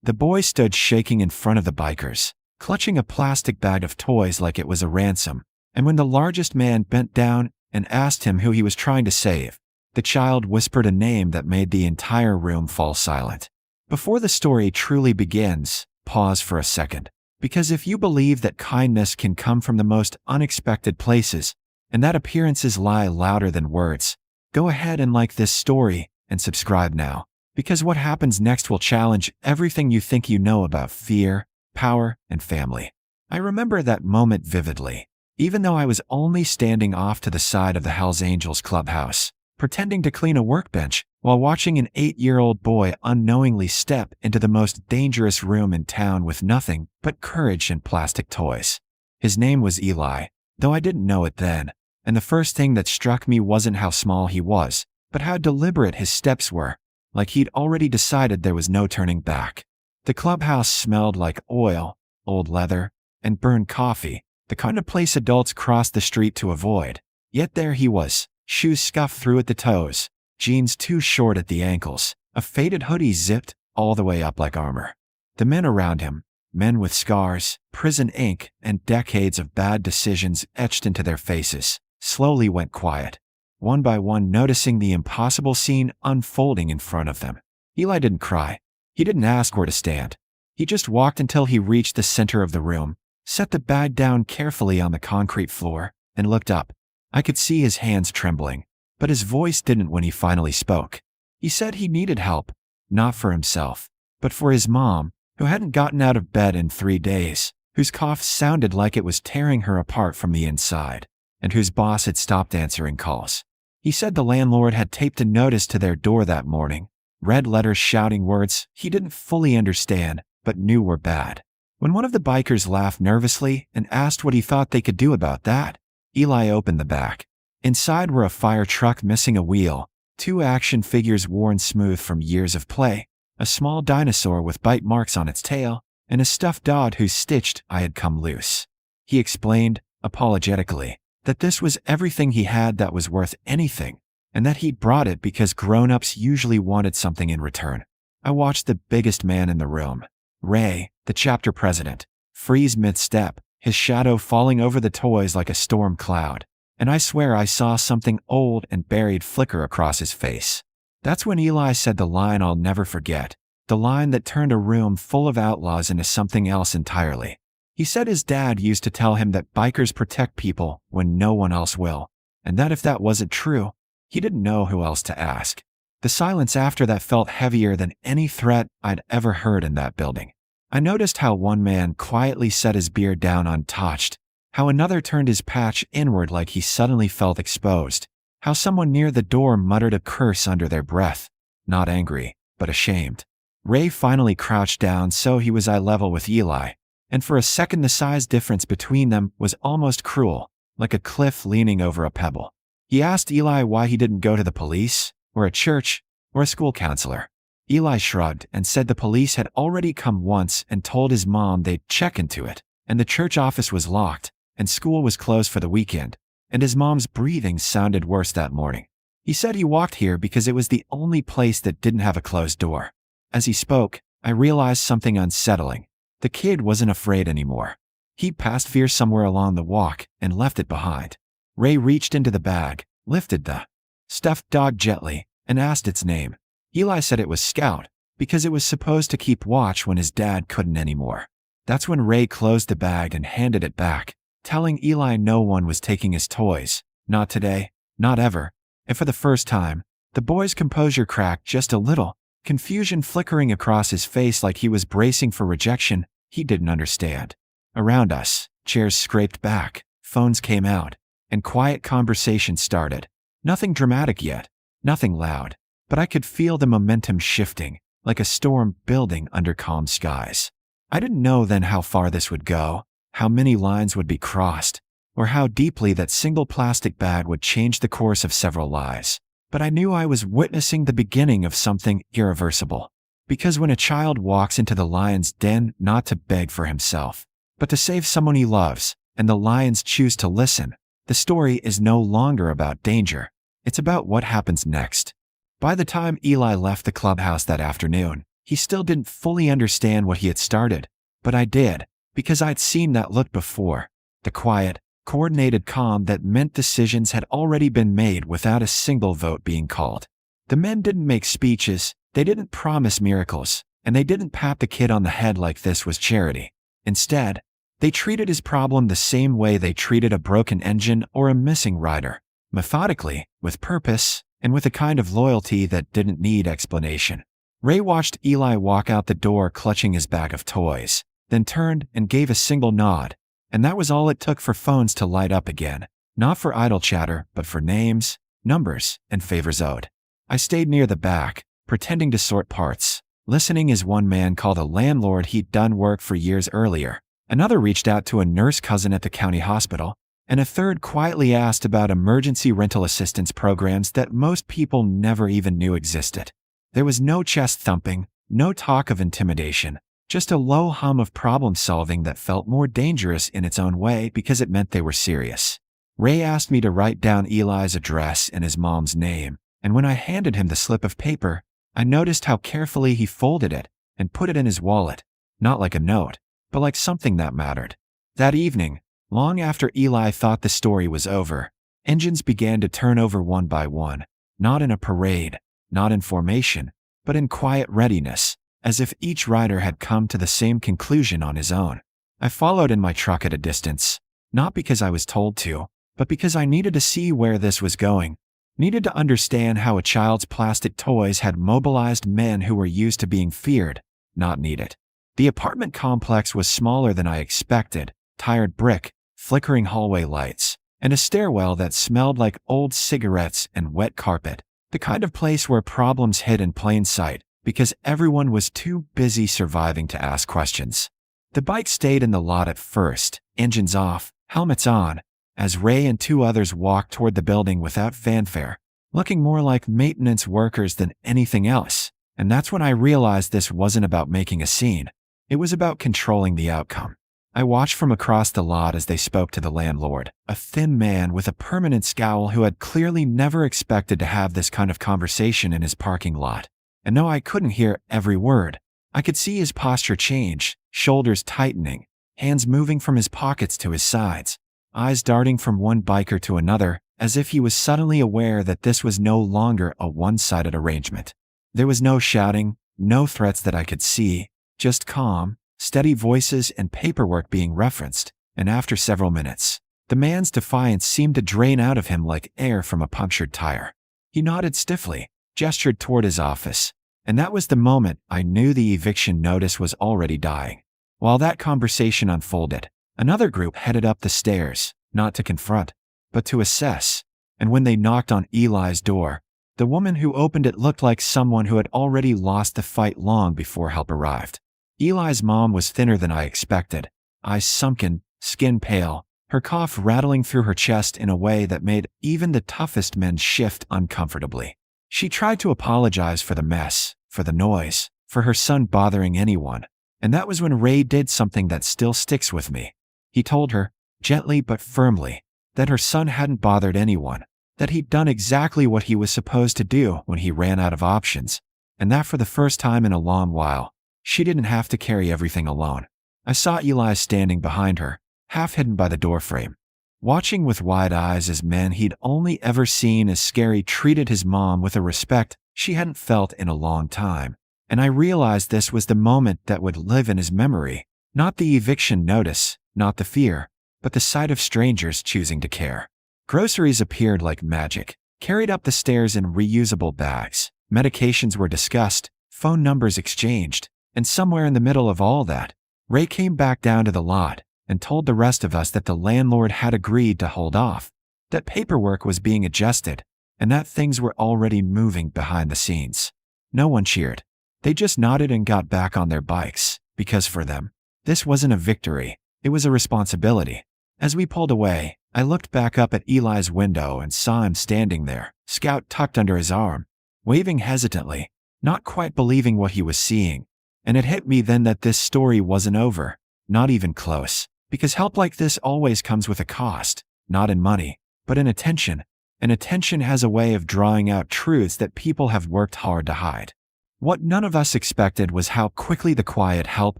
The boy stood shaking in front of the bikers, clutching a plastic bag of toys like it was a ransom, and when the largest man bent down and asked him who he was trying to save, the child whispered a name that made the entire room fall silent. Before the story truly begins, pause for a second. Because if you believe that kindness can come from the most unexpected places, and that appearances lie louder than words, go ahead and like this story and subscribe now. Because what happens next will challenge everything you think you know about fear, power, and family. I remember that moment vividly, even though I was only standing off to the side of the Hells Angels clubhouse, pretending to clean a workbench while watching an 8-year-old boy unknowingly step into the most dangerous room in town with nothing but courage and plastic toys. His name was Eli, though I didn't know it then, and the first thing that struck me wasn't how small he was, but how deliberate his steps were, like he'd already decided there was no turning back. The clubhouse smelled like oil, old leather, and burned coffee, the kind of place adults cross the street to avoid. Yet there he was, shoes scuffed through at the toes, jeans too short at the ankles, a faded hoodie zipped all the way up like armor. The men around him, men with scars, prison ink, and decades of bad decisions etched into their faces, slowly went quiet, one by one noticing the impossible scene unfolding in front of them. Eli didn't cry. He didn't ask where to stand. He just walked until he reached the center of the room, set the bag down carefully on the concrete floor, and looked up. I could see his hands trembling, but his voice didn't when he finally spoke. He said he needed help, not for himself, but for his mom, who hadn't gotten out of bed in 3 days, whose cough sounded like it was tearing her apart from the inside, and whose boss had stopped answering calls. He said the landlord had taped a notice to their door that morning, red letters shouting words he didn't fully understand, but knew were bad. When one of the bikers laughed nervously and asked what he thought they could do about that, Eli opened the back. Inside were a fire truck missing a wheel, 2 action figures worn smooth from years of play, a small dinosaur with bite marks on its tail, and a stuffed dog whose stitched eye had come loose. He explained, apologetically, that this was everything he had that was worth anything, and that he'd brought it because grown-ups usually wanted something in return. I watched the biggest man in the room, Ray, the chapter president, freeze mid-step, his shadow falling over the toys like a storm cloud, and I swear I saw something old and buried flicker across his face. That's when Eli said the line I'll never forget, the line that turned a room full of outlaws into something else entirely. He said his dad used to tell him that bikers protect people when no one else will, and that if that wasn't true, he didn't know who else to ask. The silence after that felt heavier than any threat I'd ever heard in that building. I noticed how one man quietly set his beard down untouched, how another turned his patch inward like he suddenly felt exposed, how someone near the door muttered a curse under their breath, not angry, but ashamed. Ray finally crouched down so he was eye level with Eli, and for a second the size difference between them was almost cruel, like a cliff leaning over a pebble. He asked Eli why he didn't go to the police, or a church, or a school counselor. Eli shrugged and said the police had already come once and told his mom they'd check into it, and the church office was locked, and school was closed for the weekend, and his mom's breathing sounded worse that morning. He said he walked here because it was the only place that didn't have a closed door. As he spoke, I realized something unsettling. The kid wasn't afraid anymore. He'd passed fear somewhere along the walk and left it behind. Ray reached into the bag, lifted the stuffed dog gently, and asked its name. Eli said it was Scout, because it was supposed to keep watch when his dad couldn't anymore. That's when Ray closed the bag and handed it back, telling Eli no one was taking his toys, not today, not ever. And for the first time, the boy's composure cracked just a little, confusion flickering across his face like he was bracing for rejection he didn't understand. Around us, chairs scraped back, phones came out, and quiet conversation started. Nothing dramatic yet, nothing loud, but I could feel the momentum shifting, like a storm building under calm skies. I didn't know then how far this would go, how many lines would be crossed, or how deeply that single plastic bag would change the course of several lives. But I knew I was witnessing the beginning of something irreversible. Because when a child walks into the lion's den not to beg for himself, but to save someone he loves, and the lions choose to listen, the story is no longer about danger. It's about what happens next. By the time Eli left the clubhouse that afternoon, He still didn't fully understand what he had started, but I did, because I'd seen that look before. The quiet, coordinated calm that meant decisions had already been made without a single vote being called. The men didn't make speeches, they didn't promise miracles, and they didn't pat the kid on the head like this was charity. Instead, they treated his problem the same way they treated a broken engine or a missing rider, methodically, with purpose, and with a kind of loyalty that didn't need explanation. Ray watched Eli walk out the door clutching his bag of toys, then turned and gave a single nod, and that was all it took for phones to light up again, not for idle chatter, but for names, numbers, and favors owed. I stayed near the back, pretending to sort parts, listening as one man called a landlord he'd done work for years earlier, another reached out to a nurse cousin at the county hospital, and a third quietly asked about emergency rental assistance programs that most people never even knew existed. There was no chest thumping, no talk of intimidation, just a low hum of problem solving that felt more dangerous in its own way because it meant they were serious. Ray asked me to write down Eli's address and his mom's name, and when I handed him the slip of paper, I noticed how carefully he folded it and put it in his wallet, not like a note, but like something that mattered. That evening, long after Eli thought the story was over, engines began to turn over one by one, not in a parade, not in formation, but in quiet readiness, as if each rider had come to the same conclusion on his own. I followed in my truck at a distance, not because I was told to, but because I needed to see where this was going, needed to understand how a child's plastic toys had mobilized men who were used to being feared, not needed. The apartment complex was smaller than I expected, tired brick, flickering hallway lights, and a stairwell that smelled like old cigarettes and wet carpet, the kind of place where problems hid in plain sight because everyone was too busy surviving to ask questions. The bike stayed in the lot at first, engines off, helmets on, as Ray and two others walked toward the building without fanfare, looking more like maintenance workers than anything else. And that's when I realized this wasn't about making a scene. It was about controlling the outcome. I watched from across the lot as they spoke to the landlord, a thin man with a permanent scowl who had clearly never expected to have this kind of conversation in his parking lot. And though I couldn't hear every word, I could see his posture change, shoulders tightening, hands moving from his pockets to his sides, eyes darting from one biker to another, as if he was suddenly aware that this was no longer a one-sided arrangement. There was no shouting, no threats that I could see, just calm, steady voices and paperwork being referenced, and after several minutes, the man's defiance seemed to drain out of him like air from a punctured tire. He nodded stiffly, gestured toward his office, and that was the moment I knew the eviction notice was already dying. While that conversation unfolded, another group headed up the stairs, not to confront, but to assess, and when they knocked on Eli's door, the woman who opened it looked like someone who had already lost the fight long before help arrived. Eli's mom was thinner than I expected, eyes sunken, skin pale, her cough rattling through her chest in a way that made even the toughest men shift uncomfortably. She tried to apologize for the mess, for the noise, for her son bothering anyone, and that was when Ray did something that still sticks with me. He told her, gently but firmly, that her son hadn't bothered anyone, that he'd done exactly what he was supposed to do when he ran out of options, and that for the first time in a long while, she didn't have to carry everything alone. I saw Eli standing behind her, half hidden by the doorframe, watching with wide eyes as men he'd only ever seen as scary treated his mom with a respect she hadn't felt in a long time. And I realized this was the moment that would live in his memory, not the eviction notice, not the fear, but the sight of strangers choosing to care. Groceries appeared like magic, carried up the stairs in reusable bags. Medications were discussed, phone numbers exchanged, and somewhere in the middle of all that, Ray came back down to the lot and told the rest of us that the landlord had agreed to hold off, that paperwork was being adjusted, and that things were already moving behind the scenes. No one cheered. They just nodded and got back on their bikes, because for them, this wasn't a victory, it was a responsibility. As we pulled away, I looked back up at Eli's window and saw him standing there, Scout tucked under his arm, waving hesitantly, not quite believing what he was seeing. And it hit me then that this story wasn't over, not even close, because help like this always comes with a cost, not in money, but in attention, and attention has a way of drawing out truths that people have worked hard to hide. What none of us expected was how quickly the quiet help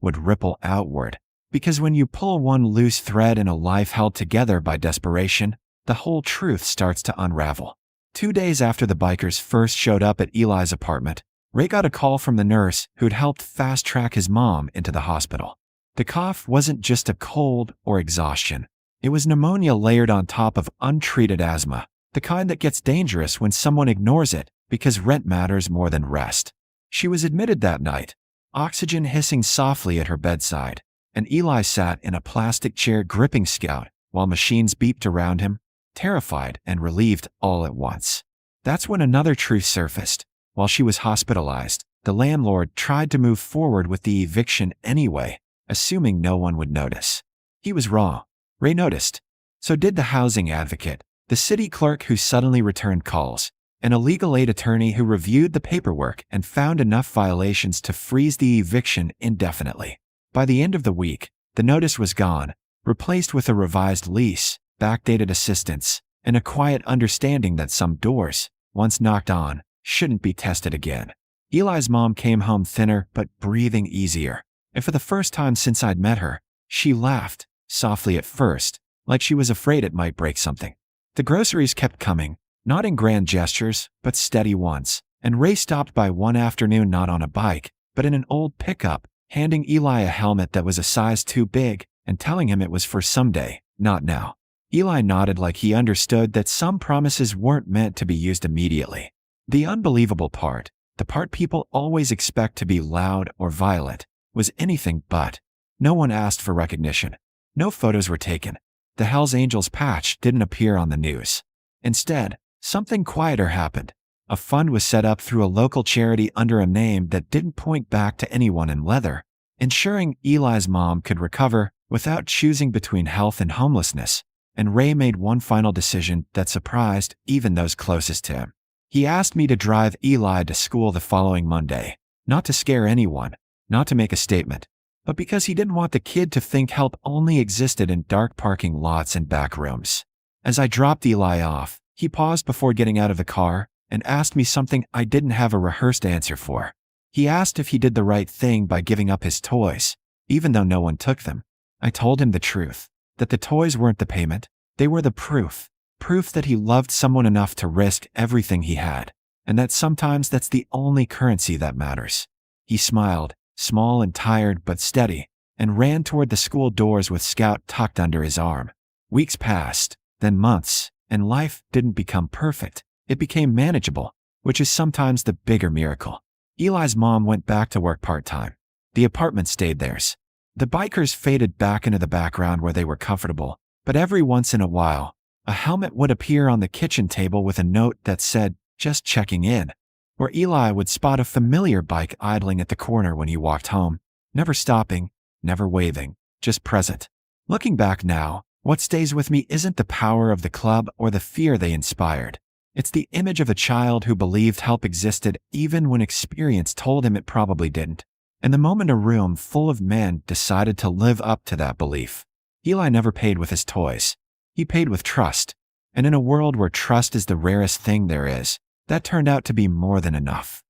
would ripple outward. Because when you pull one loose thread in a life held together by desperation, the whole truth starts to unravel. 2 days after the bikers first showed up at Eli's apartment, Ray got a call from the nurse who'd helped fast-track his mom into the hospital. The cough wasn't just a cold or exhaustion. It was pneumonia layered on top of untreated asthma, the kind that gets dangerous when someone ignores it because rent matters more than rest. She was admitted that night, oxygen hissing softly at her bedside, and Eli sat in a plastic chair gripping Scout while machines beeped around him, terrified and relieved all at once. That's when another truth surfaced. While she was hospitalized, the landlord tried to move forward with the eviction anyway, assuming no one would notice. He was wrong. Ray noticed. So did the housing advocate, the city clerk who suddenly returned calls, and a legal aid attorney who reviewed the paperwork and found enough violations to freeze the eviction indefinitely. By the end of the week, the notice was gone, replaced with a revised lease, backdated assistance, and a quiet understanding that some doors, once knocked on, shouldn't be tested again. Eli's mom came home thinner but breathing easier, and for the first time since I'd met her, she laughed, softly at first, like she was afraid it might break something. The groceries kept coming, not in grand gestures, but steady ones, and Ray stopped by one afternoon not on a bike, but in an old pickup, handing Eli a helmet that was a size too big and telling him it was for someday, not now. Eli nodded like he understood that some promises weren't meant to be used immediately. The unbelievable part, the part people always expect to be loud or violent, was anything but. No one asked for recognition. No photos were taken. The Hells Angels patch didn't appear on the news. Instead, something quieter happened. A fund was set up through a local charity under a name that didn't point back to anyone in leather, ensuring Eli's mom could recover without choosing between health and homelessness. And Ray made one final decision that surprised even those closest to him. He asked me to drive Eli to school the following Monday, not to scare anyone, not to make a statement, but because he didn't want the kid to think help only existed in dark parking lots and back rooms. As I dropped Eli off, he paused before getting out of the car and asked me something I didn't have a rehearsed answer for. He asked if he did the right thing by giving up his toys, even though no one took them. I told him the truth, that the toys weren't the payment, they were the proof. Proof that he loved someone enough to risk everything he had, and that sometimes that's the only currency that matters. He smiled, small and tired but steady, and ran toward the school doors with Scout tucked under his arm. Weeks passed, then months, and life didn't become perfect. It became manageable, which is sometimes the bigger miracle. Eli's mom went back to work part-time. The apartment stayed theirs. The bikers faded back into the background where they were comfortable, but every once in a while, a helmet would appear on the kitchen table with a note that said, "Just checking in," or Eli would spot a familiar bike idling at the corner when he walked home, never stopping, never waving, just present. Looking back now, what stays with me isn't the power of the club or the fear they inspired. It's the image of a child who believed help existed even when experience told him it probably didn't. And the moment a room full of men decided to live up to that belief. Eli never paid with his toys. He paid with trust, and in a world where trust is the rarest thing there is, that turned out to be more than enough.